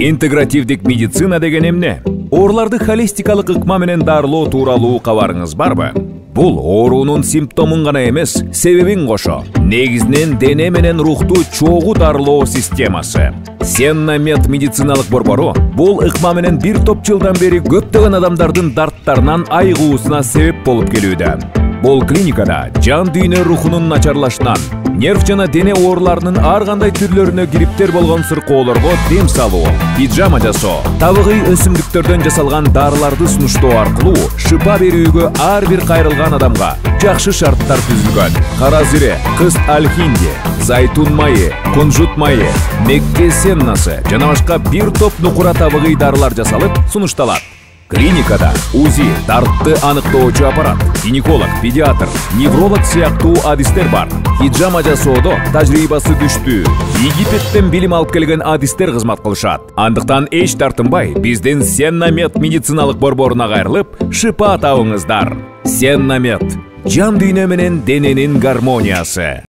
Интегративдик медицина деген эмне? Ооруларды холистикалык ыкма менен дарылоо тууралуу кабарыңыз барбы? Бул оорунун симптомун гана эмес, себебин кошо, негизинен дене менен рухту чогуу дарылоо системасы. Сенна Мед медициналык борбору бул ыкма менен бир топ жылдан бери көптөгөн адамдардын дарттарынан айыгуусуна себеп болуп келүүдө. Бул клиникада жан дүйнө рухунун начарлашынан, нерв жана дене ооруларынын ар кандай түрлөрүнө кириптер болгон сыркоолорго дем салуу, пижама жасоо, табигый өсүмдүктөрдөн жасалган дарыларды сунуштоо аркылуу шыпа берүүгө ар бир кайрылган адамга жакшы шарттар түзүлгөн. Кара зире, кыз алхинди, зайтун майы, кунжут майы, мекке сеннасы жана башка бир топ нукура табигый дарылар жасалып сунушталат. Клиникада УЗИ, дартты аныктоочу аппарат, гинеколог, педиатр, невролог сыяктуу адистер бар. Пижама жасоодо тажрыйбасы күчтүү, Египеттен билим алып келген адистер кызмат кылышат. Андыктан эч тартынбай биздин Сенна Мед медициналык борборуна кайрылып, шыпа табыңыздар. Сенна Мед, жан дүйнө менен дененин гармониясы.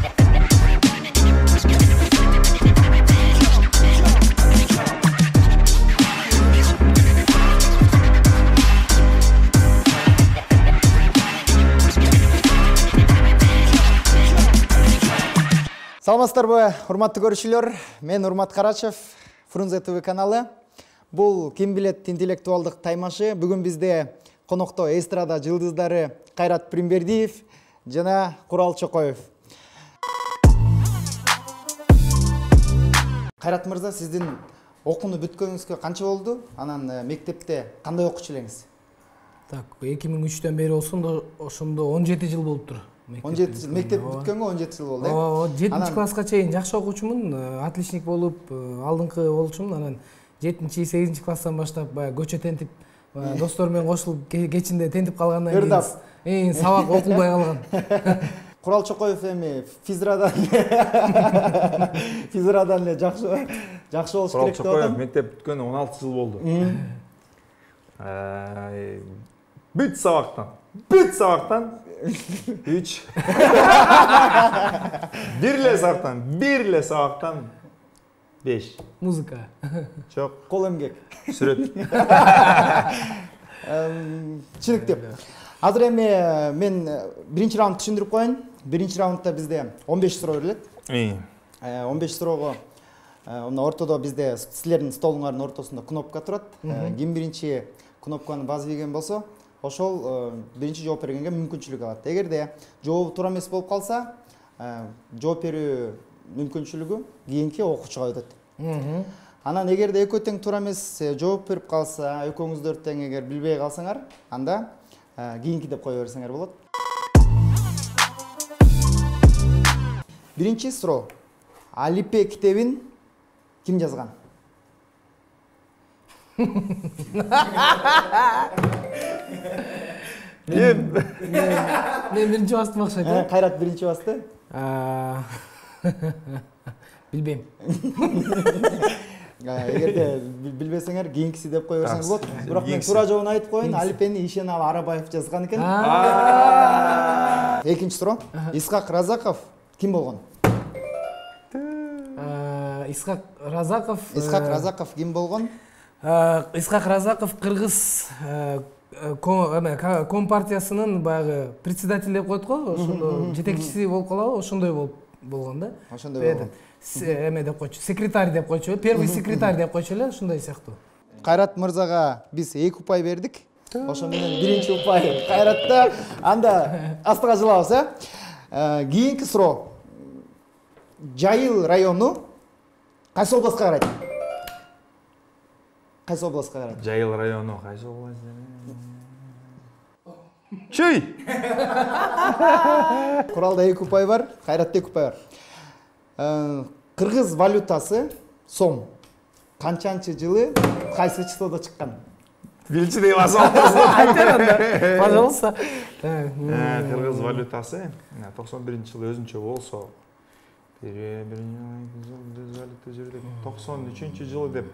Саламатсыздарбы, урматтуу көрүүчүлөр. Мен Урмат Карачев, Фрунзе ТВ каналы. Бул ким билет интеллектуалдык таймашы. Бүгүн бизде конокто эстрада жылдыздары Кайрат Примбердиев жана Курал Чокоев. Кайрат мырза, сиздин окууну бүткөнүңүзгө канча болду? Анан мектепте кандай окучу элеңиз? Так, 2003-төн бери болсун да, ошондо 17 жыл болуптур. 17 жыл, мектеп бүткөнгө 17 жыл болду, э? 7-чи класска чейин жакшы окуучумун, отличник болуп, алдыңкы болчумун. Анан 7-8 класстан баштап баягы көчө тентип, достор менен кошулуп кечинде тентип калгандан кийин сабак окулбай калган. Курал Чокоев эми физрадан эле жакшы болуш керек деп атам. Курал Чокоев мектеп бүткөнү 16 жыл болду. Бүт сабактан 3. Бирле сабактан 5. Музыка. Жок. Кол эмгек. Сүрөт. Чыныктап. Азыр эми мен биринчи раунд түшүндүрүп коеюн. Биринчи раундда бизде 15 суроо берилет. 15 суроого ортодо бизде силердин столуңардын ортосунда кнопка турат. Ким биринчи кнопканы басып ийген болсо, ошол биринчи жооп бергенге мүмкүнчүлүк алат. Эгерде жообу туура эмес болуп калса, жооп берүү мүмкүнчүлүгү кийинки окуучуга өтөт. Анан эгерде экөө тең туура эмес жооп берип калса, экөөңүздөр тең эгер билбей калсаңар, анда кийинки деп кое берсеңер болот. Биринчи суроо. Алипе китебин ким жазган? Мен биринчи бастымакчы экен. Кайрат биринчи басты. Билбейм. Эгерде билбесеңер кийинкиси деп кое берсеңер болот. Бирок мен туура жообун айтып коеюн. Алипени Ишенал Арабаев жазган экен. Экинчи суроо. Исхак Разаков ким болгон? Исхак Разаков ким болгон? Исхак Разаков кыргыз компартиясынын баягы председатель деп коет го, ошондо жетекчиси болуп калабы, ошондой болгон да. Ошондой болгон. Эме деп койчу, секретарь деп койчу, первый секретарь деп койчу эле, ошондой сыяктуу. Кайрат мырзага биз 2 упай бердик. Ошо менен биринчи упай Кайратта. Анда астыга жылабыз, э? Кийинки суроо. Жайыл району кайсы областка карайт? Кайсы областка карайт? Жайыл району кайсы область? Чүй! Куралда 2 упай бар, Кайратта 2 упай бар. Кыргыз валютасы сом канчанчы жылы кайсы числодо чыккан? Билчи деп асал. Пожалуйста. Кыргыз валютасы 91-жылы өзүнчө болсо, 93-жылы деп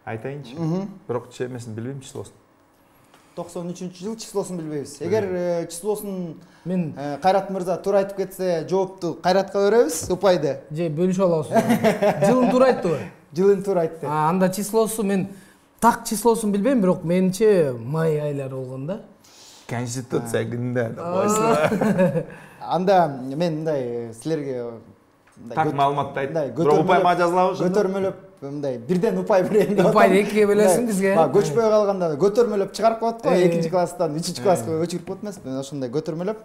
айтайынчы. Бирок чемесин билбейм числосун. 93-жыл числосун билбейбиз. Эгер числосун мен Кайрат мырза туура айтып кетсе, жоопту Кайратка беребиз, упайды. Же бөлүшүп алабыз. Жылын туура айттыбы? Жылын туура айтты. Анда числосу мен так числосун билбейм, бирок менимче май айлары болгон да. Конституция күндө. Анда мен мындай силерге так маалыматты айт. Бирок упай ма жазылабы ошондо? Көтөрмөлөп мындай бирден упай берейин деп. Упайды экиге бөлөсүң бизге. Көчпөй калганда көтөрмөлөп чыгарып коет го, 2-класстан 3-класска көчүрүп коет эмес. Мен ошондой көтөрмөлөп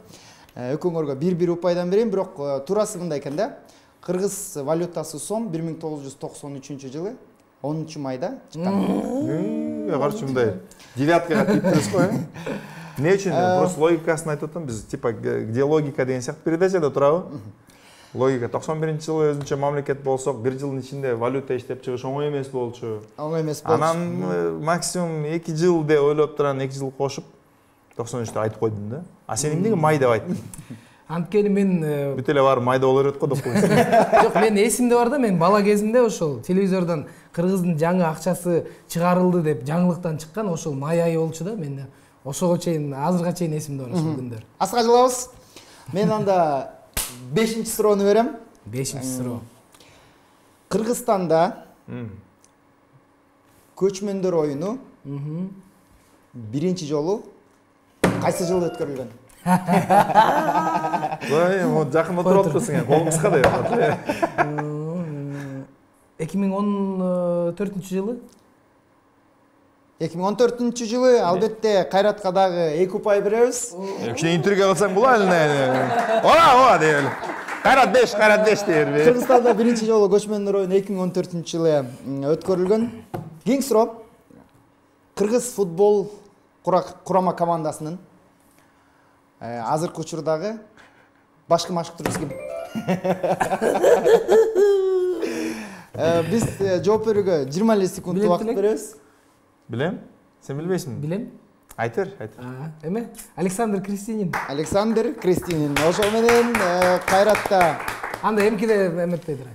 экөөңөргө 1 упайдан берейин, бирок туурасы мындай экен да. Кыргыз валютасы сом 1993 жылы 10 майда чыккан. Карчы мындай девяткага тип турсуз го. Не үчүн? Просто логикасын айтып атам. Биз типа где логика деген сыяктуу передачада турабы? Логика 91-жылы өзүнчө мамлекет болсок, 1 жылдын ичинде валюта иштеп чыгыш оңой эмес болчу. Оңой эмес болчу. Анан максимум 2 жыл деп ойлоп туран 2 жыл кошуп 93-тө айтып койдум да. А сен эмнеге май деп айттың? Анткени мен бүт эле бар майда боло берет го деп койсуң. Жок, мен эсимде бар да, мен бала кезимде ошол телевизордон Кыргыздын жаңы акчасы чыгарылды деп жаңылыктан чыккан, ошол май айы болчу да менде. Ошого чейин, азырга чейин эсимде бар ошол күндөр. Асқа жылабыз. Мен анда 5-суроону берем. 5-суроо. Кыргызстанда көчмөндөр оюну биринчи жолу кайсы жылы өткөрүлгөн? Ой, вот жакын отуруп атпасың, колуң кыска деп. 2014 жылы? 2014 жылы албетте Кайратка дагы 2 упай беребиз. Кичине интервью кылсаң була эле. Ооба деп эле. Кайрат 5 дейбиз. Кыргызстанда биринчи жолу көчмөндөр оюну 2014 жылы өткөрүлгөн. Кийинки суроо. Кыргыз футбол курама командасынын азыркы учурдагы башкы машыктыруучусу ким? Биз жооп берүүгө 20 секунд убакыт беребиз. Билем? Сен билбейсиңби? Билем. Айтыр. Эме? Александр Кристинин. Александр Кристинин. Ошол менен Кайратта Анда эмкиде эметпейдир.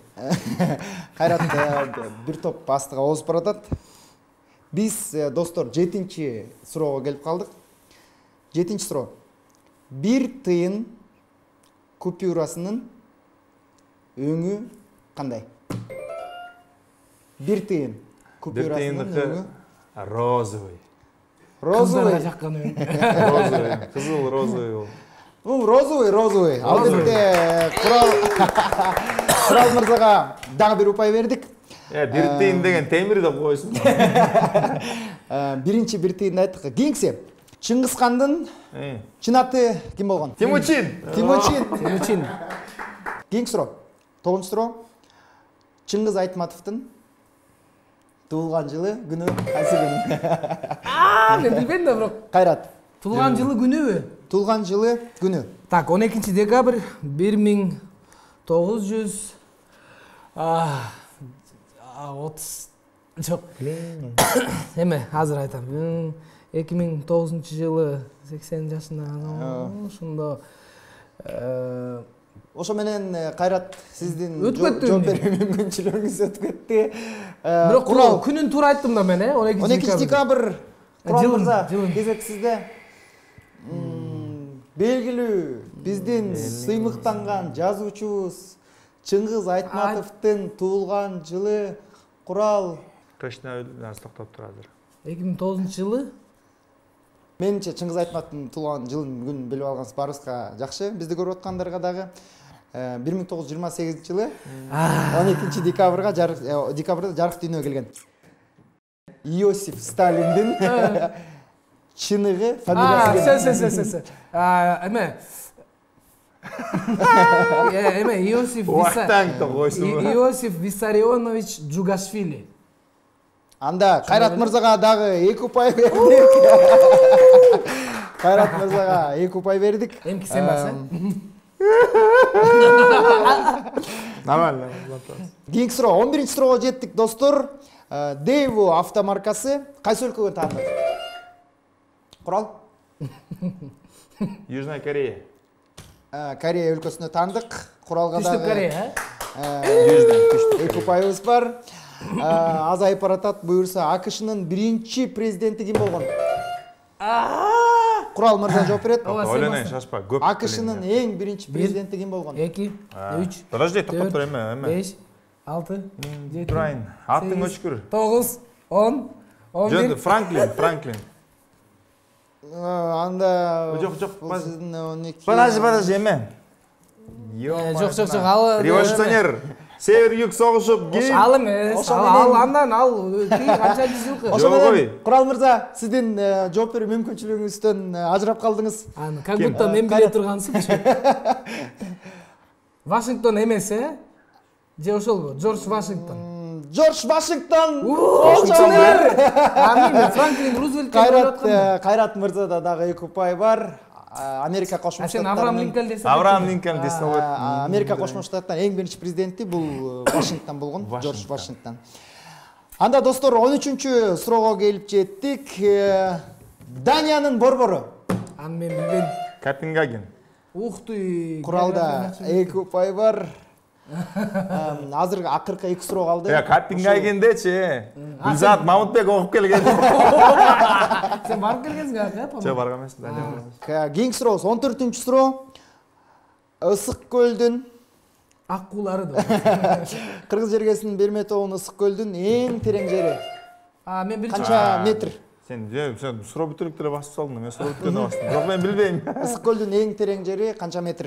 Кайратта бир топ астыга озуп баратат. Биз достор 7-чи суроого келип калдык. 7-чи суроо. 1 тыйын купюрасынын өңү кандай? 1 тыйын купюрасынын өңү розовый. Розовый. Розовый. Кызыл розовый. Розовый. Албетте Курал мырзага дагы 1 упай бердик. 1 тыйын деген темир деп койсуң. Биринчи 1 тыйынды айттык. Кийинкиси Чыңгыз хандын чын аты ким болгон? Тимучин. Кийинки суроо. 9-чу суроо. Чыңгыз Айтматовдун туулган жылы күнү кайсы күн? Мен билбейм да, бирок. Кайрат. Туулган жылы күнүбү? Туулган жылы күнү. Так, 12 декабрь 1930 жок. Эме, азыр айтам. 2009 жылы 80 жашында ошондо Ошо менен Кайрат сиздин өтүп жооп берүү мүмкүнчүлүгүңүз өтүп кетти. Бирок Курал күнүн туура айттым да мен, 12 декабрь. Курал мырза, кезек сизде. Белгилүү биздин сыймыктанган жазуучубуз Чыңгыз Айтматовдун туулган жылы Курал Точно токтоп тур азыр. 2009 жылы. Менимче Чыңгыз Айтматовдун туулган жылын күнүн билип алганыңыз баарыбызга жакшы. Бизди көрүп аткандарга дагы 1928 жылы 12 декабрда жарык дүйнөгө келген. Иосиф Сталиндин чыныгы фамилиясы. Эме Иосиф Виссарионович Джугашвили. Анда Кайрат мырзага дагы 2 упай бердик. Кайрат мырзага 2 упай бердик. Эмки сен барсың? Нормально. Кийинки суроо, 11-чи суроого жеттик достор. Дейву автомаркасы кайсы өлкөгө таандык? Курал? Южная Корея. Корея өлкөсүнө таандык. Куралга дагы Түштүк Корея, Түштүк. 2 упайыбыз бар. Азайып баратат, буюрса АКШнын биринчи президенти ким болгон? Курал мырза жооп берет. Ойлонайын, шашпа, көп. АКШнын эң биринчи президенти ким болгон? 2, 3. Подожди, токтоп тур, эме. 5, 6, 7, Турайын. Аттың өчкүр. 9, 10, 11. Франклин. Анда Жоқ, сиздин 12. Подожди, эме. Жоқ, ал Революционер. Север-юг согушуп кийин. ал эмес. Ал андан ал канчанчы жылкы? Ошо менен Курал мырза, сиздин жооп берүү мүмкүнчүлүгүңүздөн ажырап калдыңыз. Аны как будто мен биле тургансызчы. Вашингтон эмес, же ошолбу? Джордж Вашингтон. Жорж Вашингтон. Мен Франклин Рузвельт деп ойлотком. Кайрат мырзада дагы 2 упай бар. Америка Кошмо Сен Штаттарынын Авраам Линкольн десе. Авраам Линкольн десе болот. Америка Кошмо Штаттарынын эң биринчи президенти бул Вашингтон болгон, Жорж Вашингтон. Анда достор 13-чү суроого келип жеттик. Даниянын борбору. Аны мен билбейм. Копенгаген. Ух ты. Куралда 2 упай бар. Азыр акыркы 2 суроо калды. Копенгагендечи. Гүлзат Мамытбек окуп келген. Сен барып келгенсиң а? Жок, барган эмес. Кийинки сурообуз 14-чү суроо. Ысык көлдүн Аккуулары да. Кыргыз жергесинин Берме тобунун Ысык көлдүн эң терең жери. Мен билчү. Канча метр? Сен суроо бүтүрүп деле басып салдың. Мен суроо бүткөндө бастым. Бирок мен билбейм. Ысык көлдүн эң терең жери канча метр?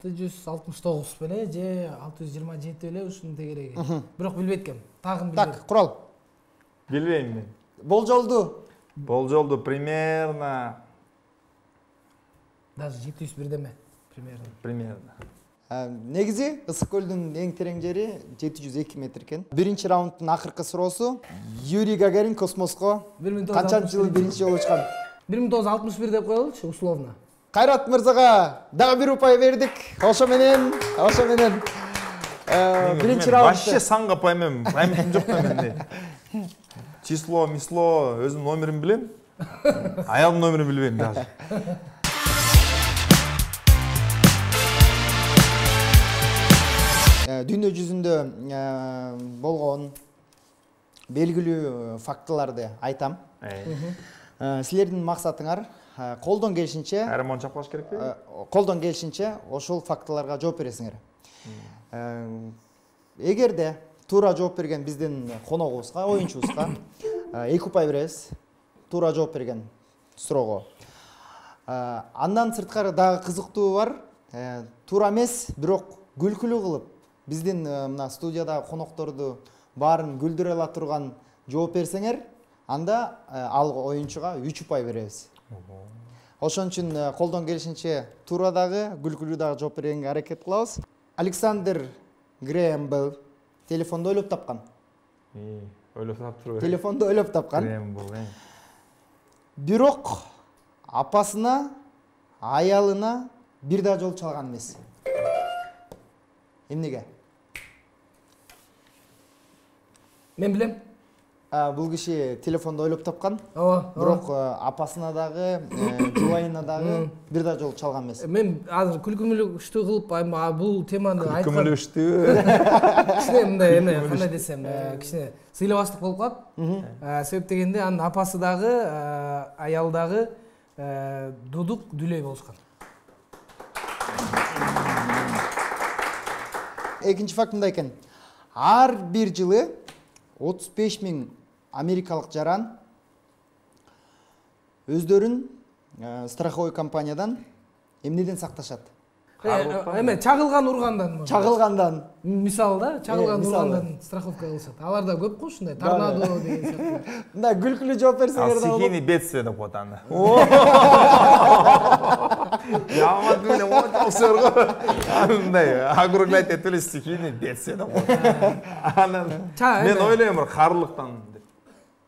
669 беле же 627 беле ушунун тегереги. Бирок билбейт экенмин. Тагын билбейм. Так, Курал. Билбейм мен. Болжолду Примерно. Даже 700 бирдеме. Примерно. Негизи Ысык көлдүн эң терең жери 702 метр экен. Биринчи раунддун акыркы суроосу. Юрий Гагарин космоско канчанчы жылы биринчи жолу учкан? 1961 деп коелучу условно. Кайрат мырзага дагы 1 упай бердик. Ошо менен биринчи раунд. Вообще санга паймайм. Памятим жок да менде. Число, мисло, өзүмдүн номерин билем. Аялдын номерин билбейм даже. Дүйнө жүзүндө болгон белгилүү фактыларды айтам. Силердин максатыңар колдон келишинче Айрымон чапкылаш керекпи? Колдон келишинче ошол фактыларга жооп бересиңер. Эгерде туура жооп берген биздин коногубузга, оюнчубузга 2 упай беребиз. Туура жооп берген суроого. Андан сырткары дагы кызыктуу бар. Туура эмес, бирок күлкүлүү кылып биздин мына студиядагы конокторду баарын күлдүрө ала турган жооп берсеңер, анда ал оюнчуга 3 упай беребиз. Ошон үчүн колдон келишинче туура дагы, күлкүлүү дагы жооп бергенге аракет кылабыз. Александр Грэм Белл телефондо ойлоп тапкан. Ойлоп таптырбайм. Телефондо ойлоп тапкан. Грэм Белл. Бирок апасына, аялына бир да жол чалган эмес. Эмнеге? Мен билем. Бул киши телефондо ойлоп тапкан. Ооба. Бирок апасына дагы, жубайына дагы бир да жол чалган эмес. Мен азыр күлкүмүлүктүү кылып бул теманы айткан. Күлкүмүлүктүү. Кичине мындай эме, кандай десем, кичине сыйлабаштык болуп калат. Себеп дегенде анын апасы дагы, аялы дагы дудук дүлөй болушкан. Экинчи факт мындай экен. Ар бир жылы 35 000 америкалык жаран өздөрүн страховой компаниядан эмнеден сакташат? Эме чагылган ургандан. Чагылгандан. Мисалы да, чагылган ургандан страховка кылышат. Аларда көп го ушундай торнадо деген сыяктуу. Мындай күлкүлүү жооп берсеңер да болот. Стихийный бедствие деп коет аны. Ямат менен отурсуңар го. Андай округлять этип эле стихийный бедствие деп коет. Мен ойлойм бир карылыктан деп.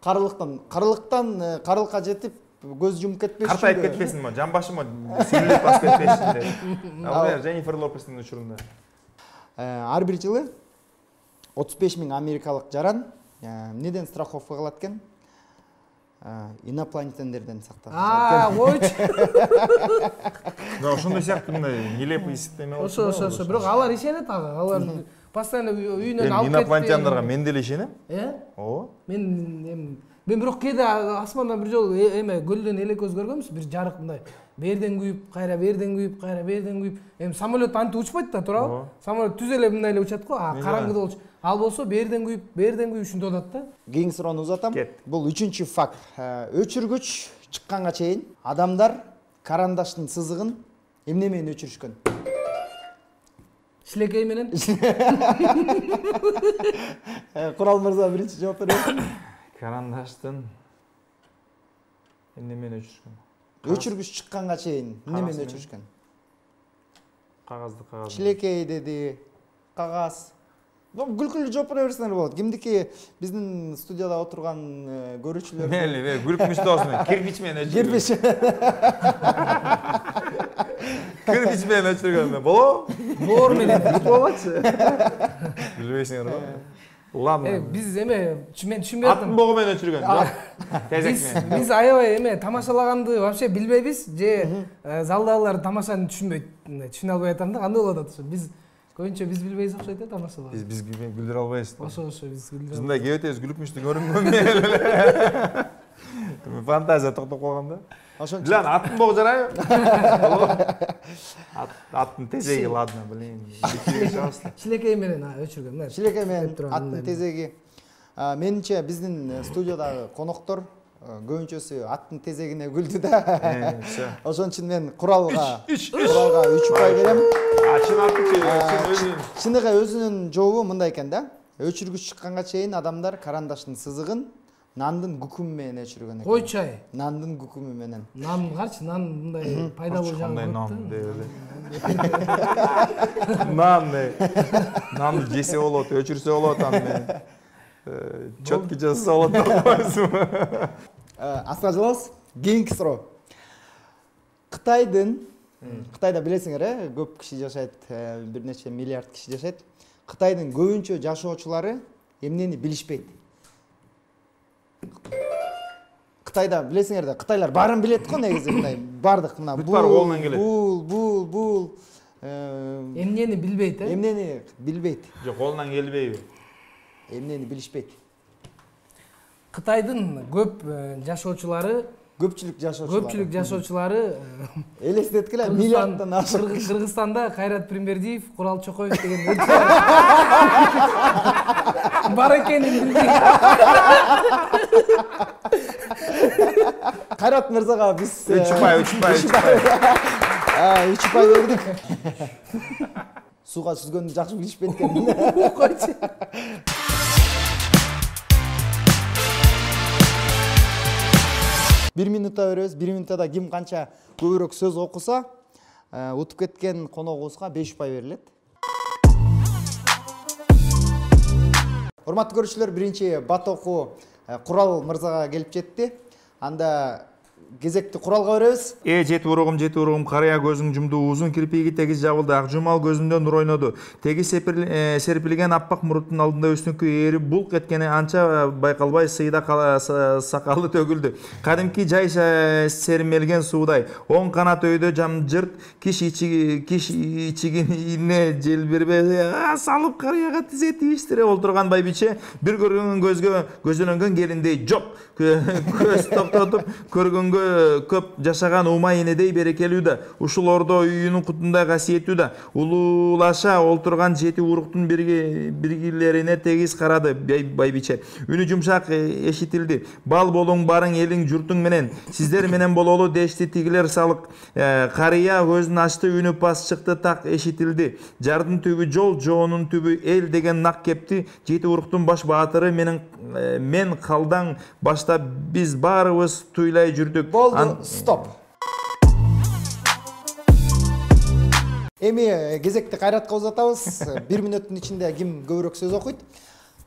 Карылыкка жетип көз жумуп кетпеш үчүн. Картайып кетпесин мо, жамбашыма сүйүлүп басып кетпешин деп. Ал Дженнифер Лопестин учурунда. Ар бир жылы 35 000 америкалык жаран эмнеден страховка кылат экен? Инопланетендерден сакталат. Койчу. Да, ошондой сыяктуу мындай нелепый эсептеме болот. Ошо. Бирок алар ишенет ага. Алар постоянно үйүнөн алып кетти. Инопланетяндарга мен деле ишенем. Ооба. Мен бирок кээде асмандан бир жолу эме көлдөн эле көз көргөнбүз, бир жарык мындай берден күйүп, кайра берден күйүп, кайра берден күйүп. Эми самолет антип учпайт да, туурабы? Самолет түз эле мындай эле учат го, караңгыда болчу. Ал болсо берден күйүп ушинтип атат да. Кийинки суроону узатам. Бул 3-чү факт. Өчүргүч чыкканга чейин адамдар карандаштын сызыгын эмне менен өчүрүшкөн? Шилекей менен. Курал мырза биринчи жооп берет. Карандаштын эмне менен өчүрүшкөн? Өчүргүч чыкканга чейин эмне менен өчүрүшкөн? Кагазды. Шилекей деди, кагаз. Күлкүлүү жооп бере берсеңер болот. Кимдики биздин студияда отурган көрүүчүлөр? Мейли, күлкүмүштүү болсун. Кирпич менен өчүргөн. Кирпич. Кирпич менен өчүргөн. Болобу? Боор менен. Болбочу. Билбейсиңер го. Ладно. Биз мен түшүнбөй аттын богу менен өчүргөн. Жок. Тезек менен. Биз аябай тамашалаганды вообще билбейбиз, же залдагылар тамашаны түшүнө албай атам да, кандай болуп атат ошо. Биз көбүнчө биз билбейбиз окшойт да тамашалар. Биз күлдүрө албайбыз. Ошо биз күлдүрө. Мындай кебетебиз күлүкмүштүү көрүнгөн. Фантазия токтоп калган да. Ошон Билан аттын богу жарайбы? Аттын тезеги, ладно, блин. Шилекей менен өчүргөн. Шилекей менен аттын тезеги. Менимче биздин студиядагы коноктор көбүнчөсү аттын тезегине күлдү да. Ошон үчүн мен Куралга 3 упай берем. Чыныгы өзүнүн жообу мындай экен да. Өчүргүч чыкканга чейин адамдар карандаштын сызыгын нандын күкүмү менен өчүргөн экен. Койчай. Нандын күкүмү менен. Нан карчы, нан мындай пайдалуу жагы бар. Нан нан жесе болот, өчүрсө болот аны. Чөткү жазса болот деп койсуңбу? Аска жылабыз. Кийинки суроо. Кытайда билесиңер, көп киши жашайт, бир нече миллиард киши жашайт. Кытайдын көбүнчө жашоочулары эмнени билишпейт? Кытайда билесиңер да, кытайлар баарын билет го негизи, мындай бардык мына бул эмнени билбейт, Эмнени билбейт? Жок, колунан келбейби? Эмнени билишпейт? Кытайдын көп жашоочулары, көпчүлүк жашоочулары элестеткиле, миллиарддан ашык. Кыргызстанда Кайрат Пирмердиев, Курал Чокоев деген бар экенин билдик. Кайрат мырзага биз 3 упай бердик. Сууга сүзгөндү жакшы билишпейт экен. Койчу. 1 минутта беребиз. 1 минутада ким канча көбүрөөк сөз окуса, утуп кеткен коногубузга 5 упай берилет. Урматтуу көрүүчүлөр, биринчи бат окуу Курал мырзага келип жетти. Анда кезекти Куралга беребиз. Жети урогум, карыя көзүң жумду, узун кирпиги тегиз жабылды, ак жумал көзүндө нур ойноду. Теги серпилген аппак муруттун алдында үстүңкү ээрип булк эткени анча байкалбай, сыйда сакалы төгүлдү. Кадимки жай сермелген суудай, оң канат өйдө жамжырт, киш ичигин ийне желбирбей салып карыяга тизе тийиштире олтурган байбиче бир көргөн көзгө көзөлөнгөн келиндей жок. Көз токтотуп көргөнгө көп жашаган умай энедей берекелүү да, ушул ордо үйүнүн кутундай касиеттүү да. Улуулаша олтурган жети уруктун биргилерине тегиз карады байбиче. Үнү жумшак эшитилди. Бал болуң барың элиң журтуң менен, сиздер менен бололу дешти тигилер салык. Карыя көзүн ачты, үнү пас чыкты, так эшитилди. Жардын түбү жол, жоонун түбү эл деген нак кепти. Жети уруктун баш баатыры мен калдаң башта биз баарыбыз туйлай жүрдүк. Болду, стоп. Эми кезекти Кайратка узатабыз. 1 минуттун ичинде ким көбүрөөк сөз окуйт?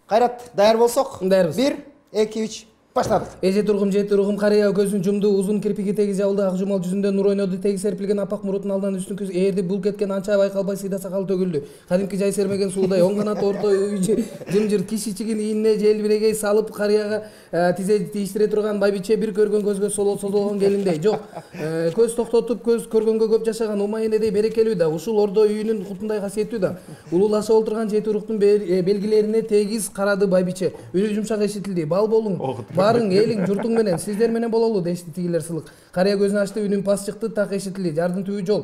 Кайрат, даяр болсок? Даярбыз. 1, 2, 3, баштадык. Жети ургум карыя көзүн жумду, узун кирпиги тегиз жабылды, ак жумал жүзүндө нур ойноду, теги серпилген аппак муруттун алдынан үстүңкү ээрди булк эткен анча байкалбай, сыйда сакалы төгүлдү. Кадимки жай сермеген суудай, оң канат орто жымжырт, киш ичигин ийне желбирегей салып карыяга тизе тийиштире турган байбиче бир көргөн көзгө созолгон келиндей жок. Көз токтотуп көз көргөнгө көп жашаган умай энедей берекелүү да, ушул ордо үйүнүн кутундай касиеттүү да. Улуулаша олтурган жети уруктун белгилерине тегиз карады байбиче. Үнү жумшак эшитилди. Бал болуң барың элиң журтуң менен сиздер менен бололу дешти тигилер сылык. Карыя көзүн ачты, үнүн пас чыкты, так эшитилди. Жардын түбү жол,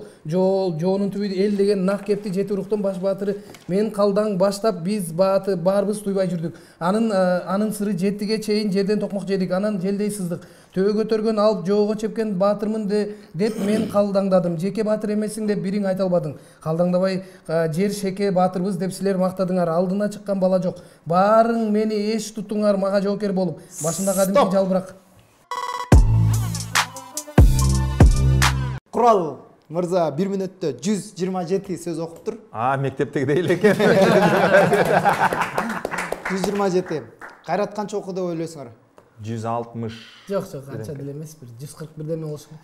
жоонун түбү эл деген нак кепти жети уруктун баш баатыры. Мен Калдаң баштап биз баарыбыз туйбай жүрдүк. Анын сыры жеттиге чейин жерден токмок жедик, анан желдей сыздык. Төбө көтөргөн алып жоого чепкен баатырмын деп мен калдаңдадым. Жеке баатыр эмесиң деп бириң айта албадың. Калдаңдабай жер шеке баатырбыз деп силер мактадыңар. Алдына чыккан бала жок. Баарың мени эш туттуңар, мага жоокер болуп. Башында кадимки жалбырак. Курал мырза 1 мүнөттө 127 сөз окуптур. Мектептегидей эле экен. 127. Кайрат канча окуду деп ойлойсуңар? 160. Жок, анча деле эмес, бир 141 деме болуш керек.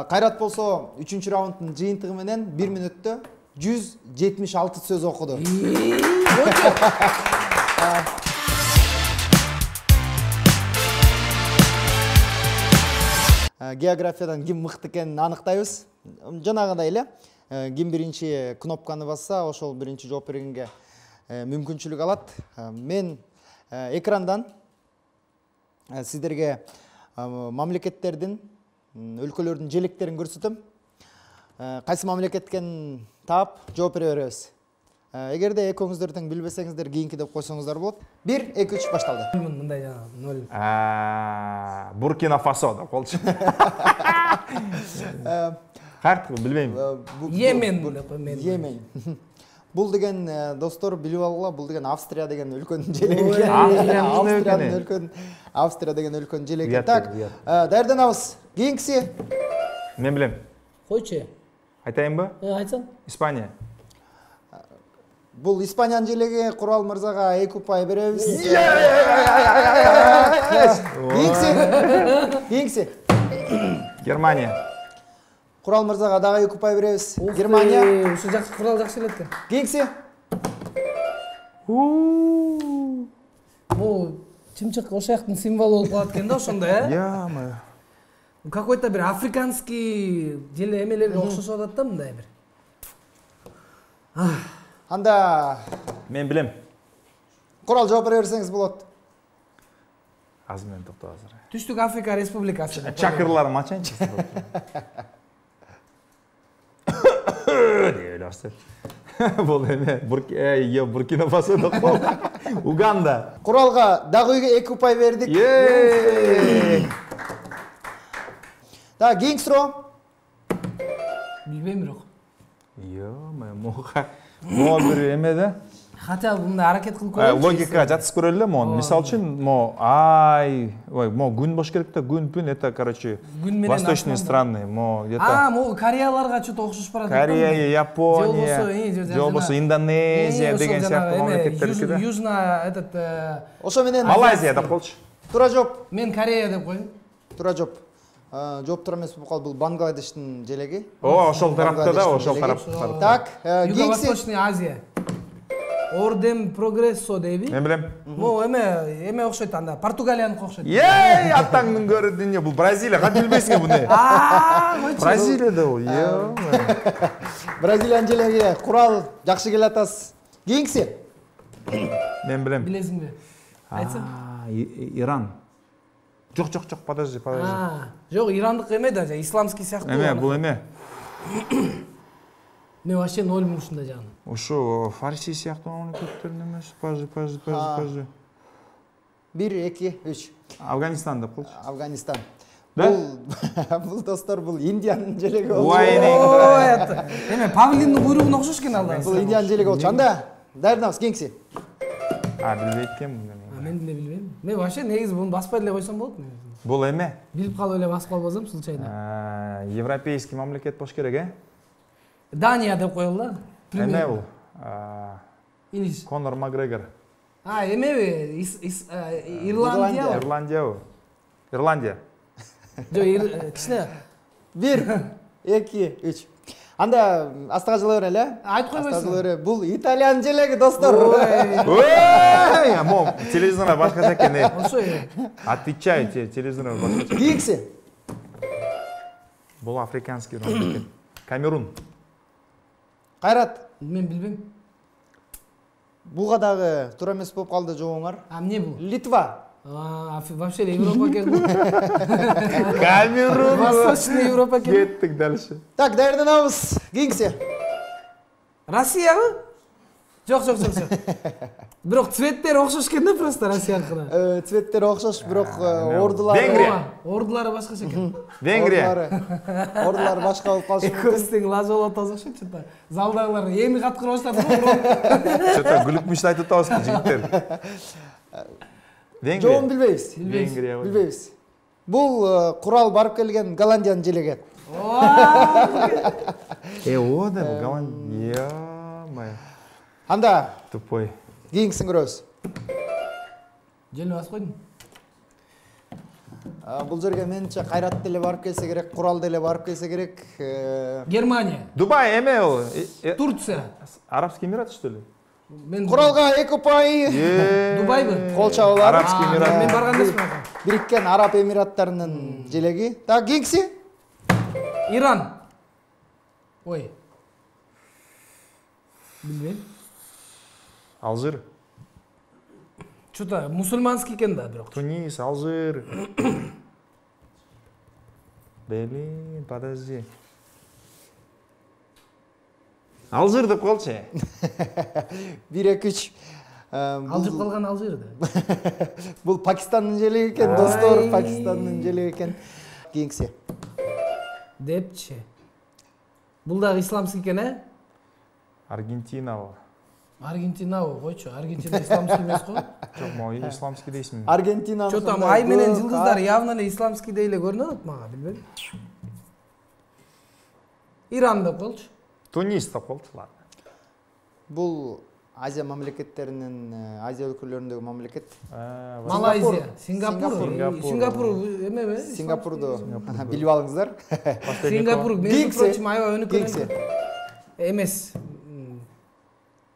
Кайрат болсо 3-чү раунддун жыйынтыгы менен 1 мүнөттө 176 сөз окуду. Географиядан ким мыкты экенин аныктайбыз. Жанагындай эле, ким биринчи кнопканы басса, ошол биринчи жооп бергенге мүмкүнчүлүк алат. Мен экрандан сиздерге мамлекеттердин, өлкөлөрдүн желектерин көрсөтөм. Кайсы мамлекет экенин таап жооп бере беребиз. Эгерде экөөңүздөр тең билбесеңиздер, кийинки деп койсоңуздар болот. 1, 2, 3 башталды. Мындай жана 0. Буркина Фасо деп колчу. Кайрат билбейм. Йемен деп мен. Йемен. Бул деген достор билип алгыла, бул деген Австрия деген өлкөнүн желеги. Австрия деген өлкөнүн желеги. Так, даярданабыз. Кийинкиси. Мен билем. Койчу. Айтайынбы? Айтсаң. Испания. Бул Испаниянын желеги. Курал мырзага 2 упай беребиз. Кийинкиси. Германия. Курал мырзага дагы 2 упай беребиз. Германия. Ушу жакшы курал жакшы элет. Кийинкиси. Бул чымчык ошаяктын символу болуп калат экен да ошондой, Яма. Какой-то бир африканский желе эмелерге окшошуп атат да мындай бир. Анда Мен билем. Курал жооп бере берсеңиз болот. Азыр мен токтоп азыр. Түштүк Африка Республикасы. Чакырларым ачайынчы. Ойлошту. Бул эме Буркина Фасо деп кол. Уганда. Куралга дагы 2 упай бердик. Да, кийинки суроо. Билбейм бирок. Мо бир эме да. Хотя мындай аракет кылып көрөйүнчү. Логика жаткыз көрөлү эле мо. Мисалы үчүн мо күн болуш керек да, күн, это, короче, восточные страны, мо где-то. Могу Кореяларга чөтө окшош барат. Корея, Япония, же болбосо Индонезия деген сыяктуу мамлекеттердики да. Южно Ошо менен Малайзия деп колчу. Туура жооп. Мен Корея деп коеюн. Туура жооп. Жооп туура эмес болуп калды. Бул Бангладештин желеги. Ошол тарапта да, ошол тарап. Так, кийинкиси. Юго-Восточный Азия. Орден Прогрессо дейби. Мен билем. Мо эме окшойт анда. Португалияныкы окшойт. Атаңдын көрдүнө бул Бразилия, кантип билбейсиң буну? Бразилия да бул. Бразилиянын желеги. Курал жакшы келе атасыз. Кийинкиси. Мен билем. Билесиңби? Айтсаң. Иран. Жок, подожди. Жок, ирандык эме да, исламский сыяктуу. Эме, бул эме. Мен вообще 0 ушундай жагын. Ошо фарси сыяктуу мамлекеттердин эмес. Пажы. 1, 2, 3. Афганистан деп колчу. Афганистан. Да? Бул достор, бул Индиянын желеги болчу. Эме павлиндин куйругуна окшош экен алда. Бул Индиянын желеги болчу. Анда даярданабыз. Кийинкиси. Билбейт экенмин. Мен деле билбейм. Мен вообще негизи буну баспай деле койсом болот. Бул эме? Билип калып эле басып калбасам случайно. Европейский мамлекет болуш керек, Дания деп коелу да. Эме бул? Иниш. Конор Макгрегор. Эмеби? Ирландия. Ирландия. Жок, кичине. 1, 2, 3. Анда астага жылы берели, Айтып койбойсуң. Бул Италиянын желеги, достор. Мо телевизорда башкача экен. Ошо. Отвечаю, телевизорда башкача. Кийинкиси. Бул африканский мамлекет. Камерун. Кайрат. Мен билбейм. Буга дагы туура эмес болуп калды жообуңар. Эмне бул? Литва. Вообще Европа келди. Камерун. Восточный Европа келди. Кеттик дальше. Так, даярданабыз. Кийинкиси. Россиябы? Жок. Бирок цветтери окшош экен да просто Россияныкына. Цветтери окшош, бирок ордулары. Венгрия. Ордулары башкача экен. Венгрия. Ордулары башка болуп калышы мүмкүн. Экөөбүз тең лажы болуп атабыз окшойт чөтө. Залдагылар эми каткыра баштады. Что-то гүлүкмүш айтып атабыз жигиттер. Венгрия. Жообун билбейбиз. Венгрия. Билбейбиз. Бул курал барып келген Голландиянын желеги. О да, Голландия. Моя. Анда Тупой. кийинкисин көрөбүз. Желе бас койдум. Бул жерге менимче кайрат деле барып келсе керек, курал деле барып келсе керек. Германия. Дубай эме ол. Турция. Арабский Эмират что ли? Мен Куралга 2 упай. Дубайбы? Кол чабуулар. Арабский Эмират. Мен барган эмесмин. Бириккен Араб Эмираттарынын желеги. Так, кийинкиси? Иран. Ой. Билбейм. Алжир. Что-то мусульманский экен да, бирок. Тунис, Алжир. Блин, подожди. Алжир деп колчу. 1-2-3. Алжып калган Алжир да. Бул Пакистандын желеги экен, достор, Пакистандын желеги экен. Кийинкиси. Депчи. Бул дагы исламский экен, э? Аргентина. Аргентина койчу. Аргентина исламский эмес го. Жок, могу исламский дейсиң. Аргентина. Что там ай менен жылдыздар явно эле исламский дейле көрүнүп атат мага, билбейм. Иран деп коелучу. Тунис деп колчу, ладно. Бул Азия мамлекеттеринин, Азия өлкөлөрүндөгү мамлекет. Малайзия, Сингапур. Сингапур. Сингапур эмеби? Сингапурду билип алыңыздар. Сингапур, между прочим, аябай өнүккөн. Эмес.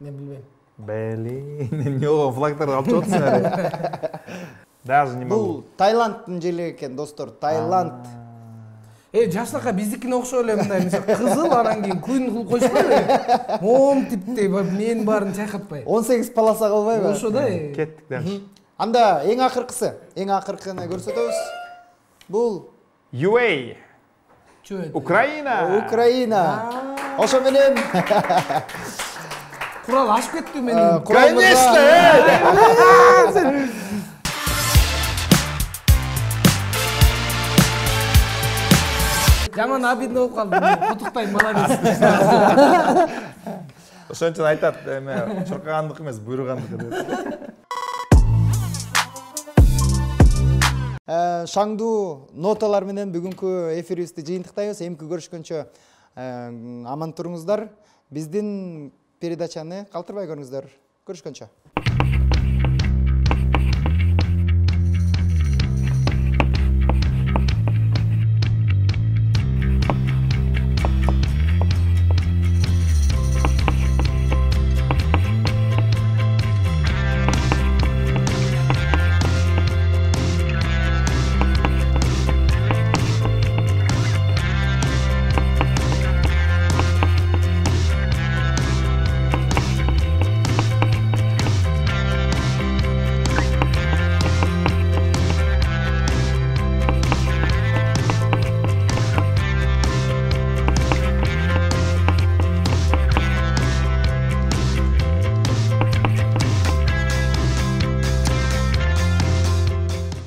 Мен билбейм. Блин, эмне болгон флагтарды алып чыгып атасың. Даже не могу. Бул Таиланддын желеги экен, достор. Таиланд. Жашнака биздикине окшой эле мындай мисалы кызыл, анан кийин куйун кылып коюшпайбы? Мом типтей менин баарын чайкатпай. 18 полоса кылбайбы? Ошо да. Кеттик дальше. Анда эң акыркыны көрсөтөбүз. Бул UAE. Украина. Украина. Ошо менен Курал ашып кетти менин. Конечно! Жаман обидно болуп калдым. Кутуктайм, молодец. Ошон үчүн айтат, эме чуркагандык эмес, буйругандык деп. Шаңдуу ноталар менен бүгүнкү эфирибизди жыйынтыктайбыз. Эмки көрүшкөнчө аман туруңуздар. Биздин передачаны калтырбай көрүңүздөр. Көрүшкөнчө.